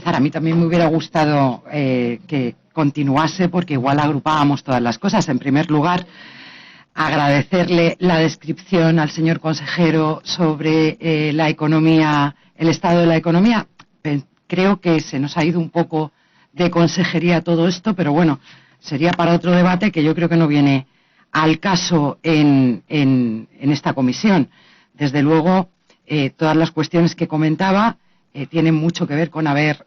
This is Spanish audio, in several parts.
empezar, a mí también me hubiera gustado que continuase, porque igual agrupábamos todas las cosas. En primer lugar, agradecerle la descripción al señor consejero sobre la economía, el estado de la economía. Creo que se nos ha ido un poco de consejería todo esto, pero bueno, sería para otro debate que yo creo que no viene al caso en esta comisión. Desde luego, todas las cuestiones que comentaba tienen mucho que ver con haber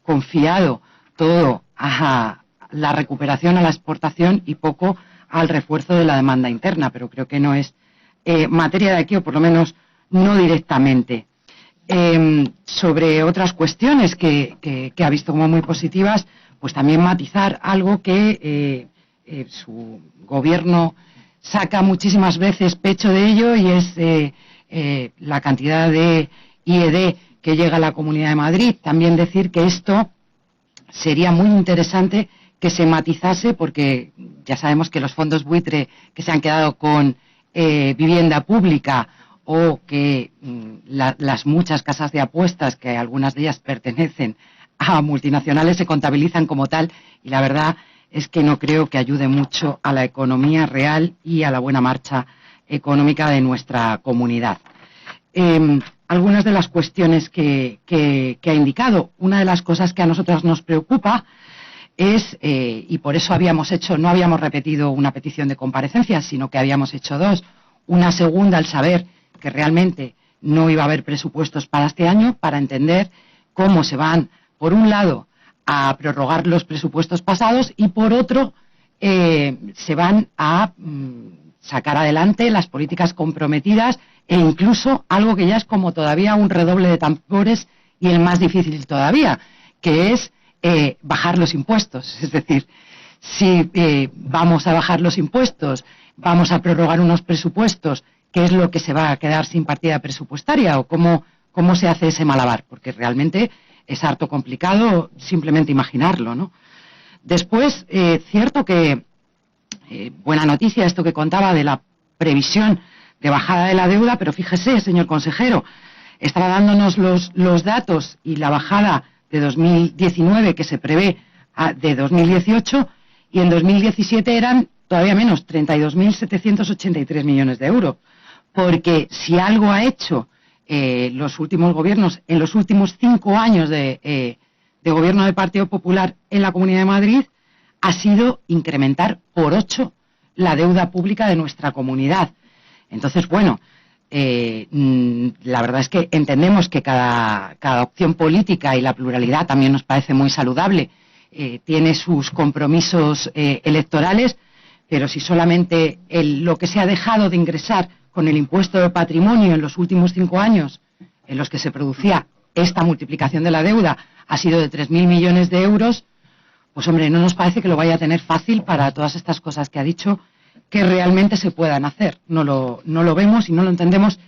confiado todo a la recuperación, a la exportación y poco al refuerzo de la demanda interna, pero creo que no es materia de aquí, o por lo menos no directamente. Sobre otras cuestiones que ha visto como muy positivas, pues también matizar algo que su gobierno saca muchísimas veces pecho de ello, y es la cantidad de IED que llega a la Comunidad de Madrid. También decir que esto sería muy interesante que se matizase, porque ya sabemos que los fondos buitre que se han quedado con vivienda pública, o que las muchas casas de apuestas, que algunas de ellas pertenecen a multinacionales, se contabilizan como tal, y la verdad es que no creo que ayude mucho a la economía real y a la buena marcha económica de nuestra comunidad. Algunas de las cuestiones que ha indicado, una de las cosas que a nosotros nos preocupa es, y por eso no habíamos repetido una petición de comparecencia, sino que habíamos hecho dos, una segunda al saber que realmente no iba a haber presupuestos para este año, para entender cómo se van, por un lado, a prorrogar los presupuestos pasados, y por otro, se van a sacar adelante las políticas comprometidas, e incluso algo que ya es como todavía un redoble de tambores, y el más difícil todavía, que es bajar los impuestos. Es decir, si vamos a bajar los impuestos, vamos a prorrogar unos presupuestos, ¿qué es lo que se va a quedar sin partida presupuestaria? ¿O cómo se hace ese malabar? Porque realmente es harto complicado simplemente imaginarlo, ¿no? Después, cierto que, buena noticia esto que contaba de la previsión de bajada de la deuda, pero fíjese, señor consejero, estaba dándonos los datos y la bajada de 2019 que se prevé de 2018, y en 2017 eran todavía menos, 32.783 millones de euros. Porque si algo ha hecho los últimos gobiernos, en los últimos 5 años de gobierno del Partido Popular en la Comunidad de Madrid, ha sido incrementar por 8 la deuda pública de nuestra comunidad. Entonces, bueno, la verdad es que entendemos que cada opción política, y la pluralidad también nos parece muy saludable, tiene sus compromisos electorales, pero si solamente lo que se ha dejado de ingresar con el impuesto de patrimonio en los últimos 5 años, en los que se producía esta multiplicación de la deuda, ha sido de 3.000 millones de euros, pues hombre, no nos parece que lo vaya a tener fácil para todas estas cosas que ha dicho, que realmente se puedan hacer. No lo vemos y no lo entendemos,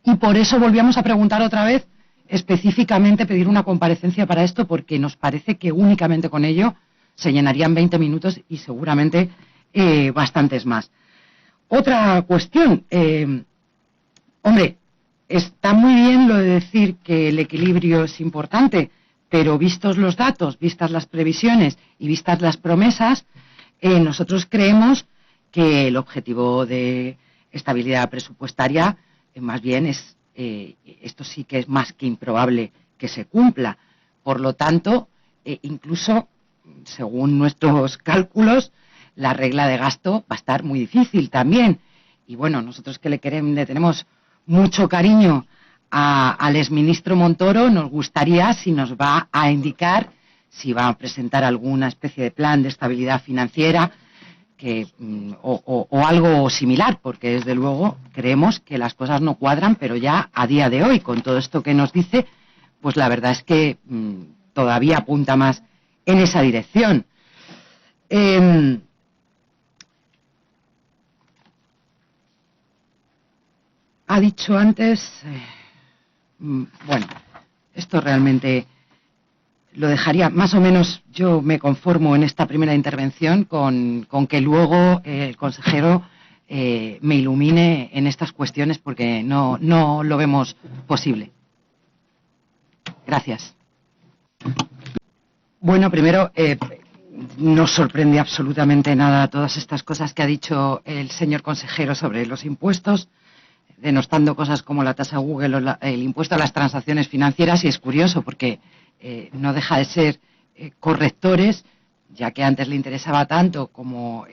y por eso volvíamos a preguntar otra vez, específicamente pedir una comparecencia para esto, porque nos parece que únicamente con ello se llenarían 20 minutos y seguramente bastantes más. Otra cuestión, hombre, está muy bien lo de decir que el equilibrio es importante, pero vistos los datos, vistas las previsiones y vistas las promesas, nosotros creemos que el objetivo de estabilidad presupuestaria más bien es, esto sí que es más que improbable que se cumpla. Por lo tanto, incluso según nuestros cálculos, la regla de gasto va a estar muy difícil también. Y bueno, nosotros que le tenemos mucho cariño al exministro Montoro, nos gustaría si nos va a indicar si va a presentar alguna especie de plan de estabilidad financiera o algo similar, porque desde luego creemos que las cosas no cuadran, pero ya a día de hoy, con todo esto que nos dice, pues la verdad es que todavía apunta más en esa dirección. Ha dicho antes, bueno, esto realmente lo dejaría, más o menos yo me conformo en esta primera intervención con que luego el consejero me ilumine en estas cuestiones, porque no lo vemos posible. Gracias. Bueno, primero, no sorprende absolutamente nada todas estas cosas que ha dicho el señor consejero sobre los impuestos, denostando cosas como la tasa Google o el impuesto a las transacciones financieras, y es curioso porque no deja de ser correctores, ya que antes le interesaba tanto como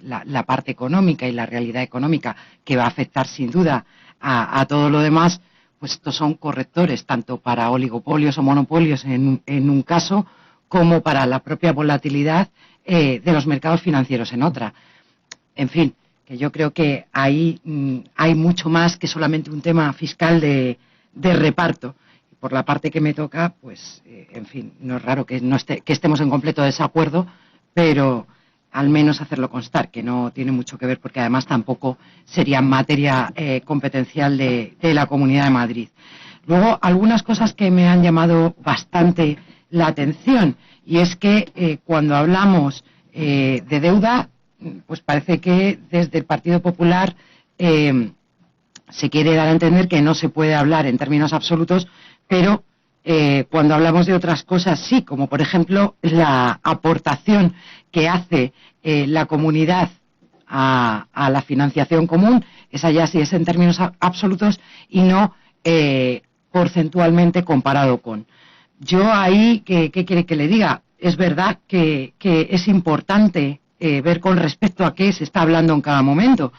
la parte económica y la realidad económica, que va a afectar sin duda a todo lo demás. Pues estos son correctores tanto para oligopolios o monopolios en un caso, como para la propia volatilidad de los mercados financieros en otra. En fin, que yo creo que ahí hay mucho más que solamente un tema fiscal de reparto. Por la parte que me toca, pues, en fin, no es raro que estemos en completo desacuerdo, pero al menos hacerlo constar, que no tiene mucho que ver, porque además tampoco sería materia competencial de la Comunidad de Madrid. Luego, algunas cosas que me han llamado bastante la atención, y es que cuando hablamos de deuda, pues parece que desde el Partido Popular se quiere dar a entender que no se puede hablar en términos absolutos, pero cuando hablamos de otras cosas sí, como por ejemplo la aportación que hace la comunidad a la financiación común, esa ya sí es en términos absolutos y no porcentualmente comparado con. Yo ahí, ¿qué quiere que le diga? Es verdad que es importante ver con respecto a qué se está hablando en cada momento.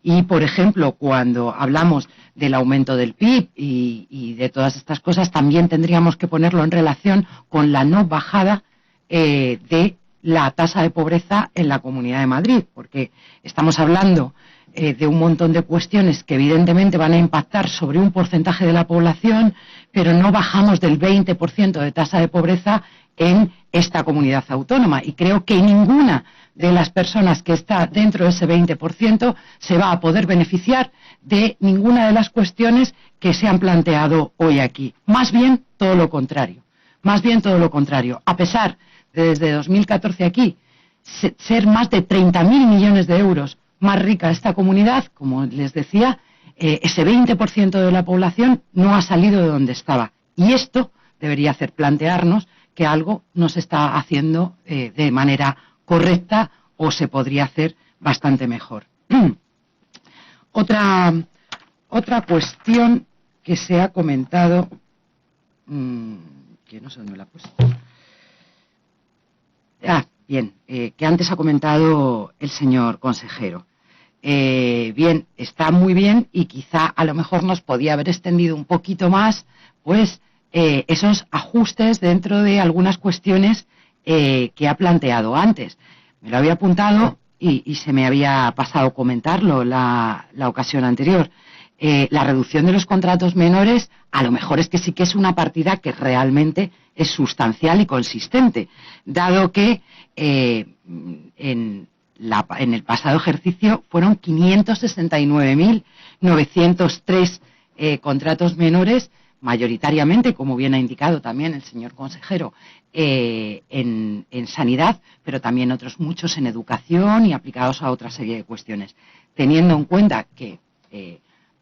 Y, por ejemplo, cuando hablamos del aumento del PIB y de todas estas cosas, también tendríamos que ponerlo en relación con la no bajada de la tasa de pobreza en la Comunidad de Madrid, porque estamos hablando de un montón de cuestiones que evidentemente van a impactar sobre un porcentaje de la población, pero no bajamos del 20% de tasa de pobreza en esta comunidad autónoma. Y creo que ninguna de las personas que está dentro de ese 20% se va a poder beneficiar de ninguna de las cuestiones que se han planteado hoy aquí. Más bien todo lo contrario. Más bien todo lo contrario. A pesar de desde 2014 aquí ser más de 30.000 millones de euros más rica esta comunidad, como les decía, ese 20% de la población no ha salido de donde estaba. Y esto debería hacer plantearnos que algo no se está haciendo de manera correcta o se podría hacer bastante mejor. Otra cuestión que se ha comentado, que no sé dónde me la he puesto. Bien, que antes ha comentado el señor consejero. Bien, está muy bien y quizá a lo mejor nos podía haber extendido un poquito más, pues, esos ajustes dentro de algunas cuestiones que ha planteado antes. Me lo había apuntado y se me había pasado comentarlo la ocasión anterior. La reducción de los contratos menores, a lo mejor es que sí que es una partida que realmente es sustancial y consistente, dado que en el pasado ejercicio fueron 569.903 contratos menores, mayoritariamente, como bien ha indicado también el señor consejero, en sanidad, pero también otros muchos en educación y aplicados a otra serie de cuestiones. Teniendo en cuenta que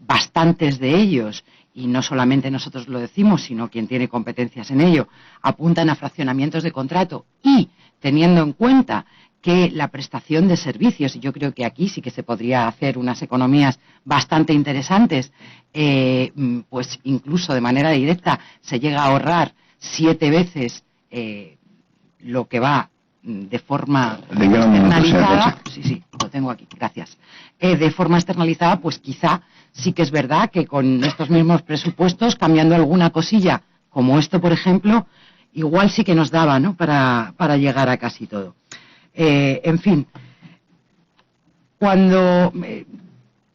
bastantes de ellos, y no solamente nosotros lo decimos, sino quien tiene competencias en ello, apuntan a fraccionamientos de contrato, y teniendo en cuenta que la prestación de servicios, y yo creo que aquí sí que se podría hacer unas economías bastante interesantes, pues incluso de manera directa se llega a ahorrar 7 veces lo que va de forma externalizada. Sí, lo tengo aquí, gracias. De forma externalizada, pues quizá sí que es verdad que con estos mismos presupuestos, cambiando alguna cosilla, como esto, por ejemplo, igual sí que nos daba, ¿no?, para llegar a casi todo. En fin, cuando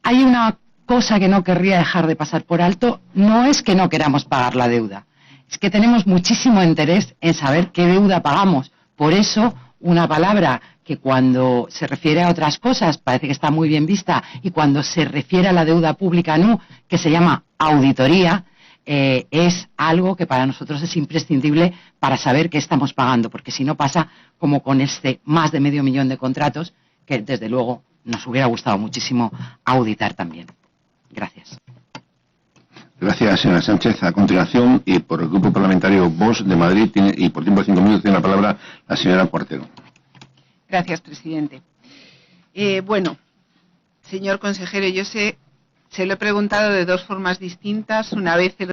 hay una cosa que no querría dejar de pasar por alto, no es que no queramos pagar la deuda, es que tenemos muchísimo interés en saber qué deuda pagamos. Por eso, una palabra que cuando se refiere a otras cosas parece que está muy bien vista, y cuando se refiere a la deuda pública no, que se llama auditoría, es algo que para nosotros es imprescindible para saber qué estamos pagando, porque si no pasa como con este más de 500.000 de contratos, que desde luego nos hubiera gustado muchísimo auditar también. Gracias. Gracias, señora Sánchez. A continuación, y por el Grupo Parlamentario Vox de Madrid, y por tiempo de 5 minutos, tiene la palabra la señora Cuartero. Gracias, presidente. Bueno, señor consejero, se lo he preguntado de dos formas distintas. Una vez